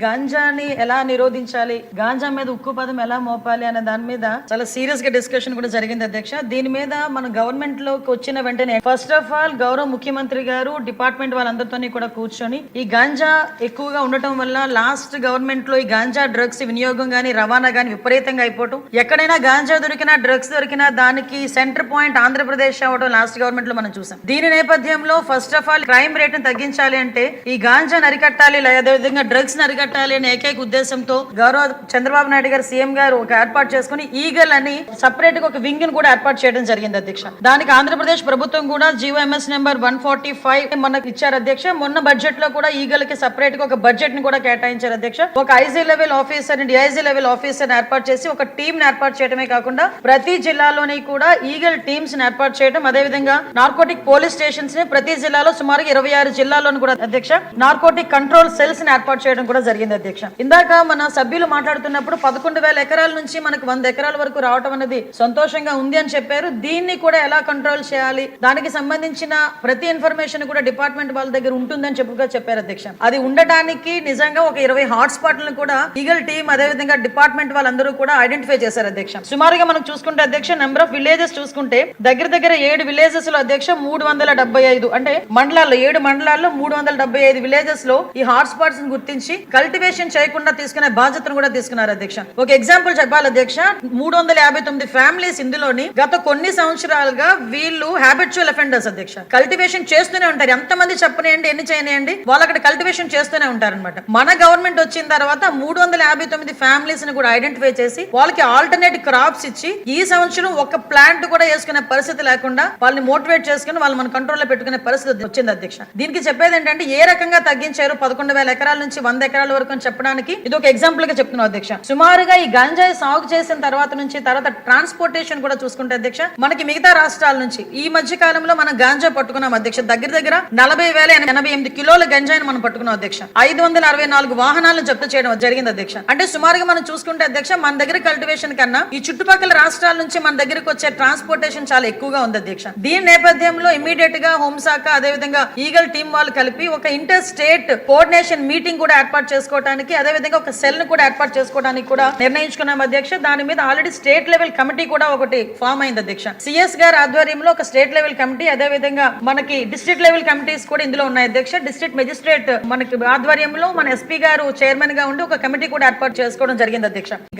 గాంజాని ఎలా నిరోధించాలి, గాంజా మీద ఉక్కు పదం ఎలా మోపాలి అనే దాని మీద చాలా సీరియస్ గా డిస్కషన్ కూడా జరిగింది అధ్యక్ష. దీని మీద మన గవర్నమెంట్ లోకి వచ్చిన వెంటనే ఫస్ట్ ఆఫ్ ఆల్ గౌరవ ముఖ్యమంత్రి గారు డిపార్ట్మెంట్ వాళ్ళందరితో కూడా కూర్చొని ఈ గాంజా ఎక్కువగా ఉండటం వల్ల లాస్ట్ గవర్నమెంట్ లో ఈ గాంజా డ్రగ్స్ వినియోగం గానీ రవాణా గానీ విపరీతంగా అయిపోవటం, ఎక్కడైనా గాంజా దొరికినా డ్రగ్స్ దొరికినా దానికి సెంటర్ పాయింట్ ఆంధ్రప్రదేశ్ అవడం లాస్ట్ గవర్నమెంట్ లో మనం చూసాం. దీని నేపథ్యంలో first of all crime rate ని తగ్గించాలి అంటే ఈ గాంజా అరికట్టాలి, అదేవిధంగా డ్రగ్స్ అరికట్టాలి అనే ఏకైక ఉద్దేశంతో గౌరవ చంద్రబాబు నాయుడు గారు సీఎం గారు ఒక ఏర్పాటు చేసుకుని ఈగల్ అని సపరేట్ గా ఒక వింగ్ ని కూడా ఏర్పాటు చేయడం జరిగింది అధ్యక్ష. దానికి ఆంధ్రప్రదేశ్ ప్రభుత్వం కూడా జీవోఎంఎస్ నెంబర్ 145 మనకు ఇచ్చారు అధ్యక్ష. మొన్న బడ్జెట్ లో కూడా ఈగల్ కి సపరేట్ గా ఒక బడ్జెట్ ని కూడా కేటాయించారు అధ్యక్ష. ఒక IG level officer DIG level officer ఏర్పాటు చేసి ఒక టీమ్ ని ఏర్పాటు చేయడమే కాకుండా ప్రతి జిల్లాలోని కూడా ఈగల్ టీమ్స్ ని ఏర్పాటు చేయడం, అదేవిధంగా నార్కోటిక్ పోలీస్ స్టేషన్స్ ని ప్రతి జిల్లాలో సుమారుగా 26 జిల్లాల్లోనూ కూడా అధ్యక్ష నార్కోటిక్ కంట్రోల్ సెల్స్ ని ఏర్పాటు చేయడం కూడా జరిగింది అధ్యక్ష. ఇందాక మన సభ్యులు మాట్లాడుతున్నప్పుడు 11,000 ఎకరాల నుంచి మనకు 100 ఎకరాల వరకు రావడం అనేది సంతోషంగా ఉంది అని చెప్పారు. దీన్ని కూడా ఎలా కంట్రోల్ చేయాలి, దానికి సంబంధించిన ప్రతి ఇన్ఫర్మేషన్ కూడా డిపార్ట్మెంట్ వాళ్ళ దగ్గర ఉంటుందని చెప్పారు అధ్యక్ష. అది ఉండటానికి నిజంగా ఒక 20 హాట్ స్పాట్లను కూడా ఈగల్ టీమ్ అదేవిధంగా డిపార్ట్మెంట్ వాళ్ళందరూ కూడా ఐడెంటిఫై చేశారు అధ్యక్ష. సుమారుగా మనం చూసుకుంటే అధ్యక్ష నెంబర్ ఆఫ్ విలేజెస్ చూసుకుంటే దగ్గర 7 విలేజెస్ లో అధ్యక్ష 375 అంటే మండలాల్లో 7 మండలాల్లో 375 విలేజెస్ లో ఈ హాట్ స్పాట్స్ గుర్తించి కల్టివేషన్ చేయకుండా తీసుకునే బాధ్యతను కూడా తీసుకున్నారు అధ్యక్ష. ఒక ఎగ్జాంపుల్ చెప్పాలి అధ్యక్ష, 359 ఫ్యామిలీస్ ఇందులోని గత కొన్ని సంవత్సరాలుగా వీళ్ళు హ్యాబిచువల్ అఫెండర్స్ అధ్యక్ష. కల్టివేషన్ చేస్తూనే ఉంటారు, ఎంతమంది చెప్పనేయండి ఎన్ని చేయనియండి వాళ్ళు అక్కడ కల్టివేషన్ చేస్తూనే ఉంటారన్నమాట. మన గవర్నమెంట్ వచ్చిన తర్వాత 359 ఫ్యామిలీస్ ని కూడా ఐడెంటిఫై చేసి వాళ్ళకి ఆల్టర్నేట్ క్రాప్స్ ఇచ్చి ఈ సంవత్సరం ఒక ప్లాంట్ కూడా వేసుకునే పరిస్థితి లేకుండా వాళ్ళని మోటివేట్ చేసుకుని వాళ్ళు మన కంట్రోల్లో పెట్టుకునే పరిస్థితి వచ్చింది అధ్యక్ష. దీనికి చెప్పేది ఏంటంటే ఏ రకంగా తగ్గించారు 11,000 ఎకరాల నుంచి 100 ఎకరాల వరకు అని చెప్పడానికి ఇది ఒక ఎగ్జాంపుల్ గా చెప్తున్నాం అధ్యక్ష. సుమారుగా ఈ గంజాయి సాగు చేసిన తర్వాత ట్రాన్స్పోర్టేషన్ కూడా చూసుకుంటే అధ్యక్ష మనకి మిగతా రాష్ట్రాల నుంచి ఈ మధ్య కాలంలో మనం గాంజా పట్టుకున్నాం అధ్యక్ష. దగ్గర 40,088 కిలోల గంజాయిని మనం పట్టుకున్నాం అధ్యక్ష. 564 వాహనాలను జప్తు చేయడం జరిగింది అధ్యక్ష. అంటే సుమారుగా మనం చూసుకుంటే అధ్యక్ష మన దగ్గర కల్టివేషన్ కన్నా ఈ చుట్టుపక్కల రాష్ట్రాల నుంచి మన దగ్గరకు వచ్చే ట్రాన్స్పోర్టేషన్ చాలా ఎక్కువగా ఉంది అధ్యక్ష. దీని నేపథ్యంలో ఇమీడియట్ గా హోంశాఖ అదేవిధంగా ఈగల్ టీం వాళ్ళు కలిపి ఒక ఇంటర్ స్టేట్ కోఆర్డినేషన్ మీటింగ్ కూడా ఏర్పాటు చేసుకోవడానికి అదేవిధంగా ఒక సెల్ ను కూడా ఏర్పాటు చేసుకోవడానికి కూడా నిర్ణయించుకున్నాం అధ్యక్ష. దాని మీద ఆల్రెడీ స్టేట్ లెవెల్ కమిటీ కూడా ఒకటి ఫామ్ అయింది అధ్యక్ష. సిఎస్ గారి ఆధ్వర్యంలో ఒక స్టేట్ లెవెల్ కమిటీ అదేవిధంగా మనకి డిస్ట్రిక్ట్ లెవెల్ కమిటీస్ కూడా ఇందులో ఉన్నాయి అధ్యక్ష. డిస్ట్రిక్ట్ మెజిస్ట్రేట్ మనకి ఆధ్వర్యంలో మన ఎస్పీ గారు చైర్మన్ గా ఉండి ఒక కమిటీ కూడా ఏర్పాటు చేసుకోవడం జరిగింది అధ్యక్ష.